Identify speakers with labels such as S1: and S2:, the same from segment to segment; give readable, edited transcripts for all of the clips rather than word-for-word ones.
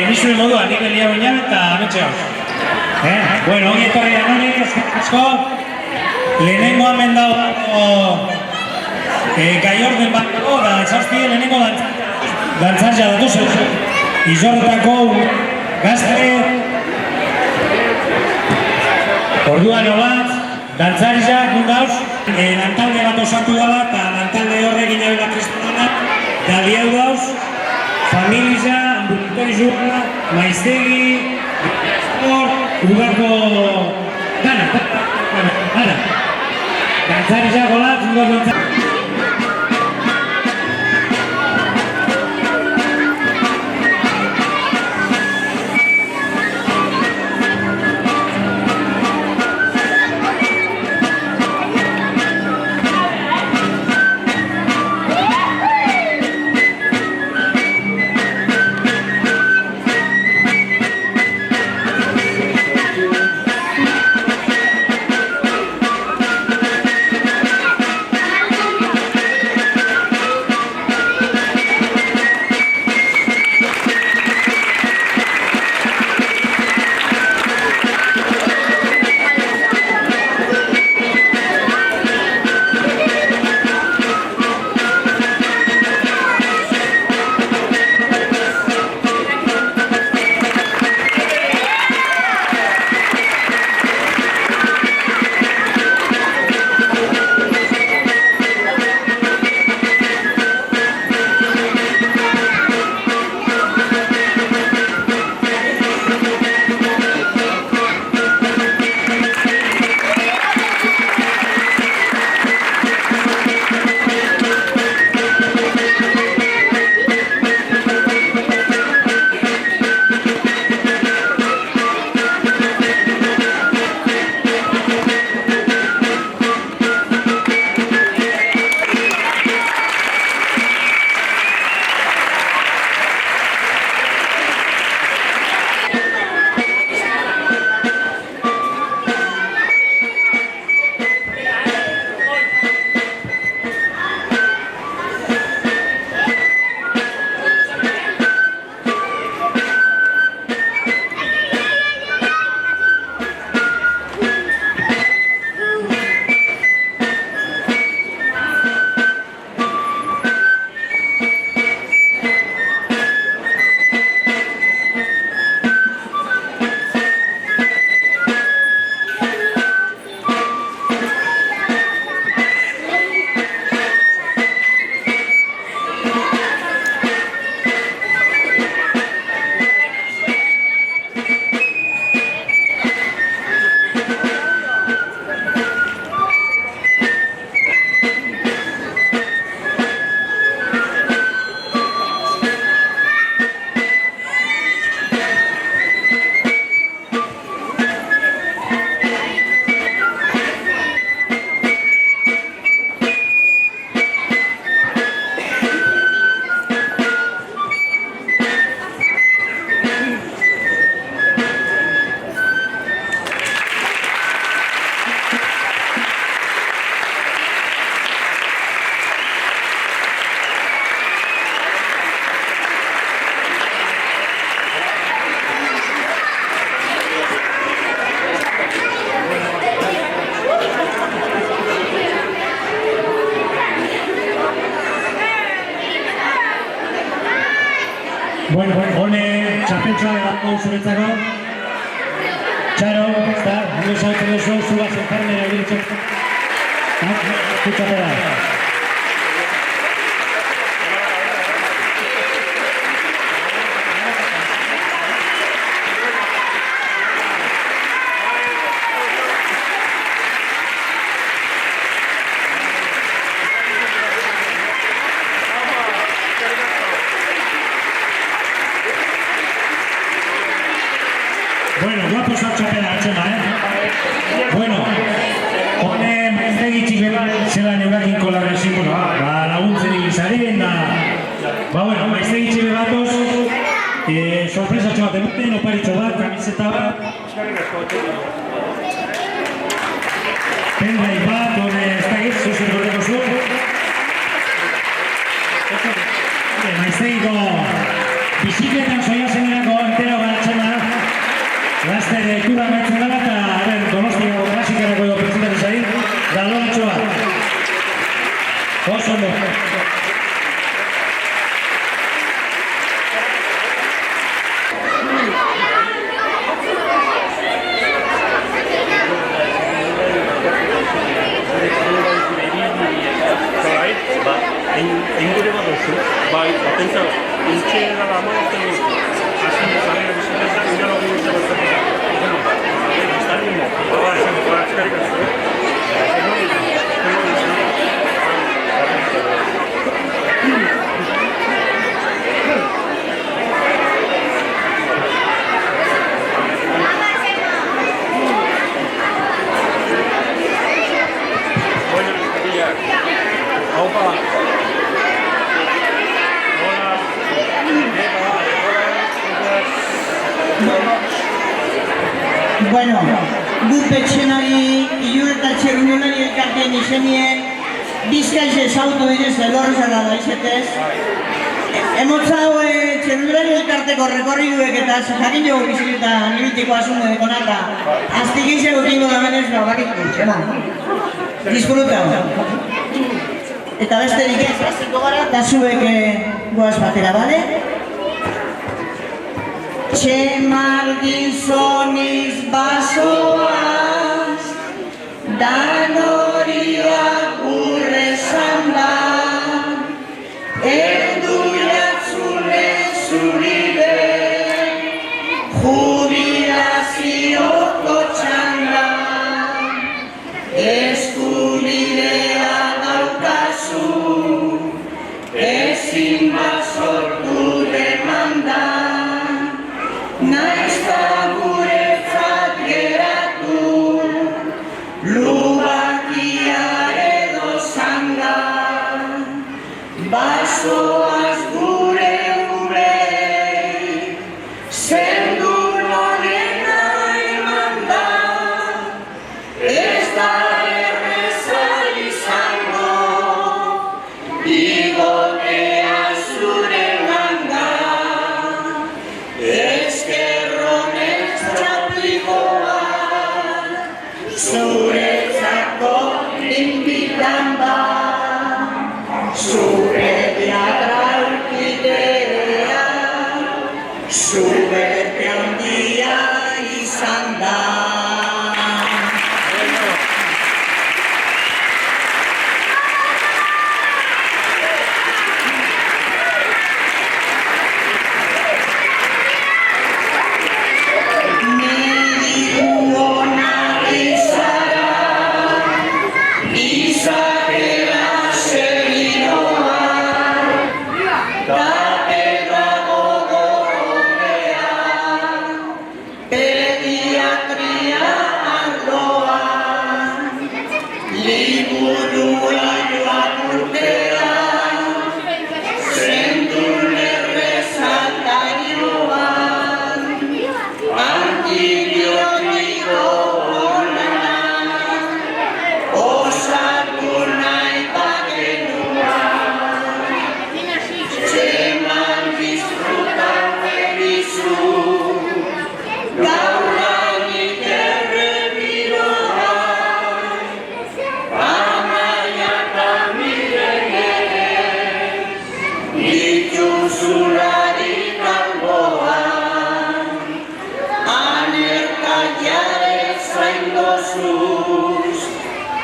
S1: Nizuen moduan, nik elia baina eta ametxe hau. Bueno, ongi etorri anori, asko. Lehenengo hamen dago gai orden batako, da zazpide lehenengo dantzarja datu zen. Izorretako gazte. Orduan bat, dantzarja, nun dauz. Lantalde bat osatu dala, eta lantalde horrekin jabe bat kristuana. Da diau dauz. Familia, ambulatori juga, maiztegi, ugako gana. Dantzari jago bat, ugako dantzari. Bueno, hone txapeltxoa egatko zuretzako. Txaro, ez da, nire zautzen oso, zuba zenkarnera egiritxok. Kutxapela. sorpresa txapela hartzena, Bueno, hone maiztegi txipela zelan eurakin kolarren simboloa, laguntzen egizaren da... bueno, maiztegi txipe batoz, sorpresa txobat emoten, oparitxo bat, kamiseta bat, pendrive bat, hone ez da giz, zuzen gorteko zu. Maiztegiko bizikletan soia zenerako entera baratzen da. Laster ekura maitzen dara eta Donostiako klasikarako presentatu zain, galontxo bat. Oso ondo.
S2: Ingure bat duzu, bai, batentza, intxera da amagatzen dut, hasi zarela bizitza, ingara hori dut zabatzen dut, estari mo, eskarrik asko,
S3: Bueno, gu petxenari, ilur eta txerrunolari elkartean izenien, bizkaiz ez auto bidez elorrezara da izetez. Emotzau txerrunolari elkarteko rekorriduek eta jakin dugu bizikleta nibitiko asungo dekonata. Aztik izego tingo da menez, bakiko, txema. Disfrutau. Eta besterik ez, azteko gara, eta zuek goaz batera, bale? Txemar gizoniz basoaz, danoriak urrezan da, erdu jatzune zuride, jubilazioko txanda, eskubidea daukazu, ezin bat sortu demanda. Naizta guretzat geratu, lubakia edo zanga, basoaz gure zendu norena eman da, ez da erreza izango, igotea zure ganga. Zuretzako inbitan ba, zure diagraukidea, zuberte handia izan da.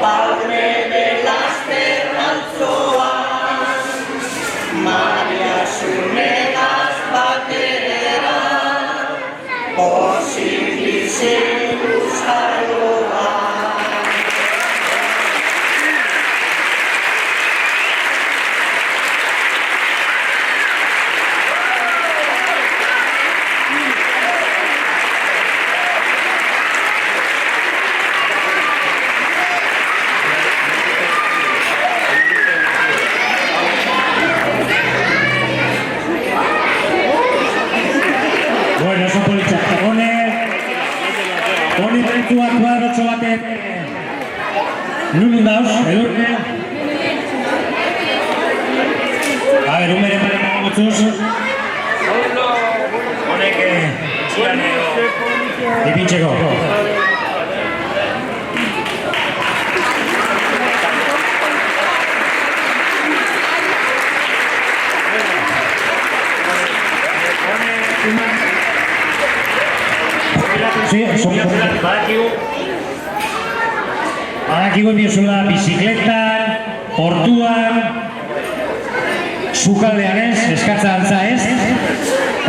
S3: Padre de las terranzoas, María Sunegas batera, posibilizemos aroa.
S1: proiektua kuadrotxo baten nunun dauz, edurne. A ver, umere mare motzuz. Honek, txian edo, ipintxeko. Sí, badakigu diozula bizikletan, portuan, sukaldean ez, eskatza altza ez.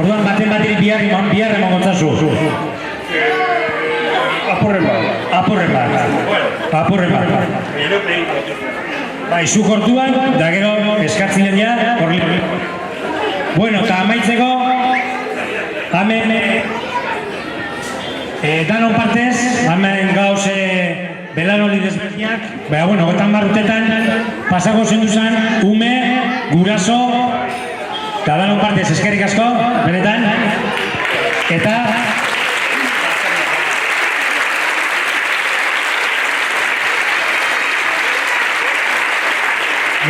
S1: Orduan baten bateri biharre mogotzazu. Apurren bat. Bai, zuk orduan, da gero eskatzinen ja, horri. Bueno, eta amaitzeko, hemen danon partez, hemen gauz belaroli desberdinak, baina, bueno, 30 urtetan pasako zenduzan, ume, guraso, eta danon partez eskerrik asko, benetan, eta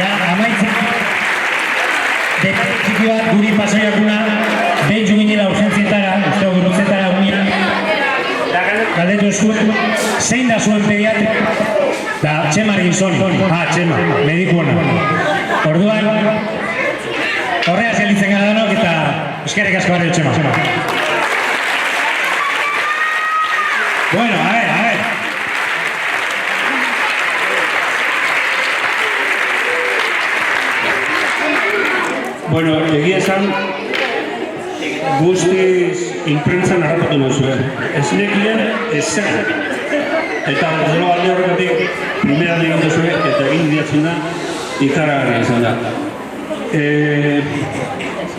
S1: ja, amaitzen dekade txiki bat guri pasoiakuna behin juginila urgentzietara, uste gurutzetara unia galdetu zuen, zein da zuen pediatri? Da, Txemari Gizoni. Txema, medikuona. Orduan, horreaz gelitzen gara danok eta eskerrik asko barrio Txema. Bueno, a ver.
S2: Bueno, egia esan, guztiz inprentzan harrapatu nozuen. Ez nekien, ez zen. Eta zelo alde horretatik, primera egin duzue, eta egin diatzen da, ikaragarria izan da.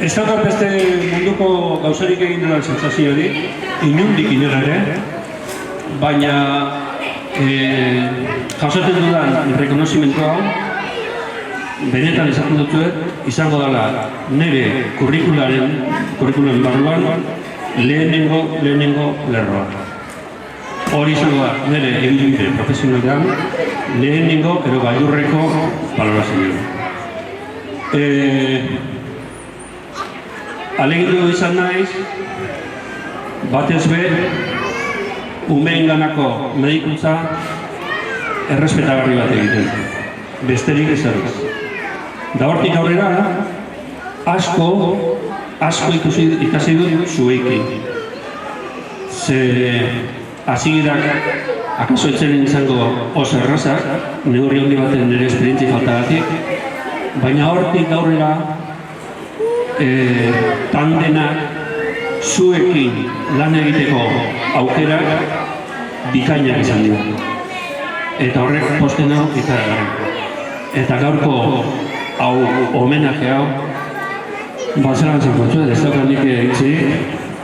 S2: Ez daukar beste munduko gauzarik egin dela sentsazio hori, inundik inora ere, baina jauzaten dudan rekonozimentu hau, benetan esaten dutzuet, izango dela nire kurrikulen barruan lehenengo lerroa. Hori izango da nire egin profesionalean lehenengo ero gailurreko balorazioa. Alegindu izan naiz, batez be, umeenganako medikuntza errespetagarri bat egiten. Besterik ez erraz. Da hortik aurrera, asko ikasi dut zuekin. Ze hasigerak akaso etzenen izango oso errazak, neurri handi baten nire esperientzia faltagatik, baina hortik aurrera tandenak zuekin lan egiteko aukerak bikainak izan dira. Eta horrek posten hau ikaragarri. Eta gaurko hau homenaje hau bazeran zantzotzuet, ez daukandik egitzi,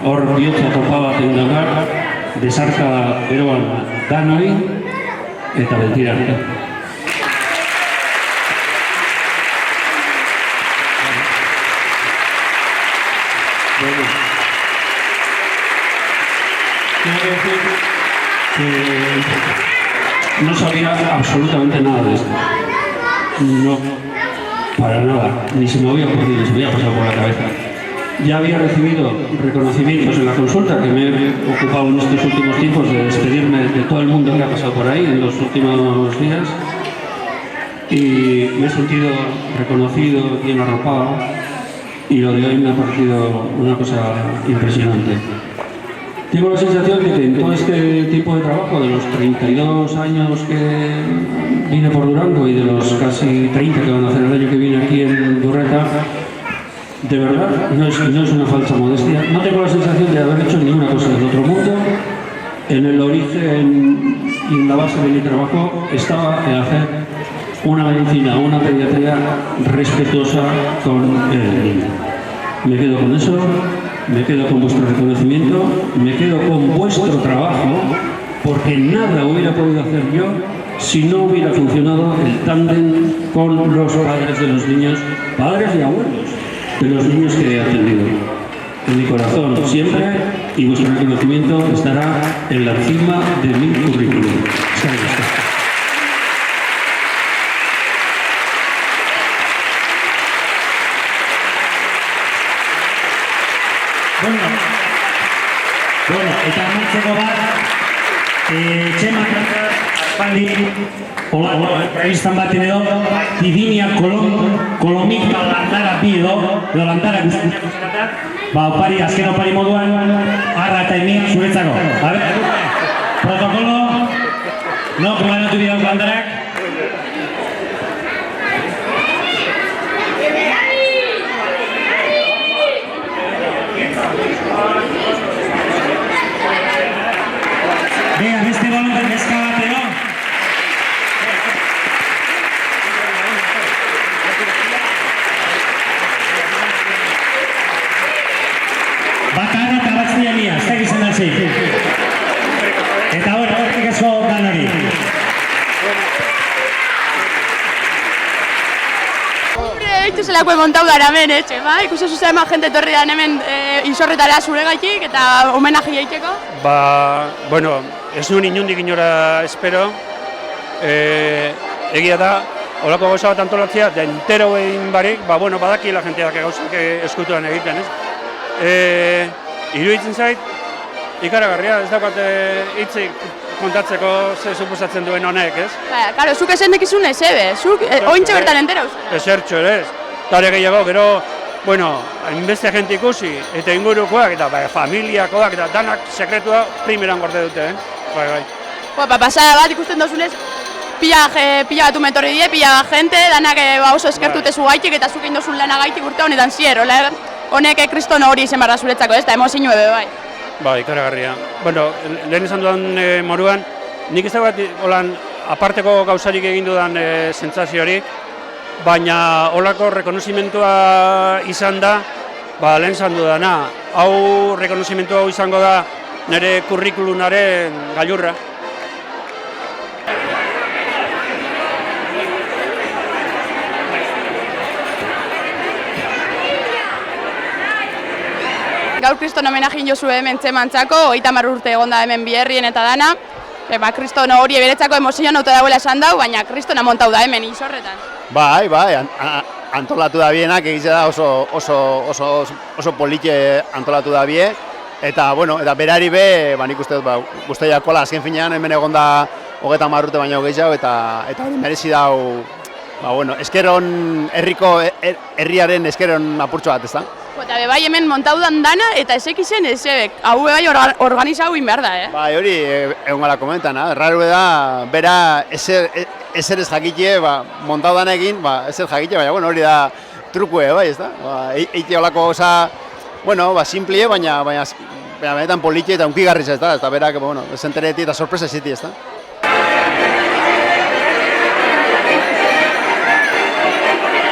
S2: hor bihotza topa bat egin daukar, desarka beroan danoi eta betira arte. No sabía absolutamente nada de esto. No, para nada, ni se me había ocurrido, se me había pasado por la cabeza. Ya había recibido reconocimientos en la consulta, que me he ocupado en estos últimos tiempos de despedirme de todo el mundo que ha pasado por ahí en los últimos días, y me he sentido reconocido, bien arropado, y lo de hoy me ha parecido una cosa impresionante. Tengo la sensación de que en todo este tipo de trabajo, de los 32 años que vine por Durango y de los casi 30 que van a hacer el año que viene aquí en Durreta, de verdad, no es una falsa modestia, no tengo la sensación de haber hecho ninguna cosa del otro mundo. En el origen y en la base de mi trabajo estaba el hacer una medicina, una pediatría respetuosa con el niño. Me quedo con eso. Me quedo con vuestro reconocimiento, me quedo con vuestro trabajo, porque nada hubiera podido hacer yo si no hubiera funcionado el tándem con los padres de los niños, padres y abuelos de los niños que he atendido. en mi corazón siempre y vuestro reconocimiento estará en la cima de mi currículum.
S1: Bueno, eta amantzeko bat, Txema Aspaldi, revistan baten edo, Kidinia Kolomik landara bi edo landara guztiak, opari, azken opari moduan, arra eta emia zuretzako. A ver, protokolo, no, komanatu dira landarak. Venga, beste balonten neska bat edo. Bata arra eta batzia mia, ez dakiz zen datzik. Eta horretik asko dan hori.
S4: Eitu zelako montau gara hemen, Txema? Ikusi zuzea eman jente etorri dan hemen isorretara zure gaitik eta homenaje egiteko?
S5: Bueno, ez nuen inundik inora espero. Egia da, holako gauza bat antolatzea, da entero egin barik, bueno, badaki la jenteak gauzak eskutuan egiten, ez? Iruditzen zait, ikaragarria, ez daukat hitzik kontatzeko ze suposatzen duen honek, ez?
S4: Karo, zuk esen dekizun ez ebe, zuk ointxe bertan entera uzera.
S5: Esertxo ere, ez. Tare gehiago, gero, bueno, hainbeste jente ikusi, eta ingurukoak, eta familiakoak, eta danak sekretua primeran gorde dute,
S4: Bai. Pasada bat ikusten dozunez, pila bat umetorri die, pila bat jente, danak oso eskertute zu gaitik, eta zuk indozun lana gaitik urte honetan zier, honek kriston hori izen barra zuretzako, ez, eta emozinu ebe, bai.
S5: Bai, ikaragarria. Bueno, lehen esan dudan moruan, nik ez dagoet holan aparteko gauzarik egin dudan sentsaziorik, baina holako rekonozimentua izan da, lehen esan dudana, hau rekonozimentu hau izango da nire kurrikulunaren gailurra.
S4: Gaur kriston homenajin jozu hemen Txemantzako, 30 urte egonda hemen Bierrien eta dana. Kriston hori beretzako emozioan auto dagoela esan dau, baina kristona montau da hemen isorretan.
S6: Bai, antolatu da bienak, egize da oso politxe antolatu da bie. Eta, bueno, eta berari be, nik uste dut, guztiakola azken finean hemen egonda 30 urte baino gehiago, eta hori merezi dau, eskeron herriaren eskeron apurtxo bat, ez da?
S4: Eta bai hemen montaudan dana eta ezek izen ezebek, hau bai organizau behar da,
S6: Bai, hori egon gara komentan, raro da, bera ezer ez jakitie, montaudan egin, ezer jakitie, baina hori da trukue, bai, ez da? Eite holako goza, simplie, baina benetan politxe eta unkigarriz, ez da? Eta berak, ez entereti eta sorpresa ziti, ez da?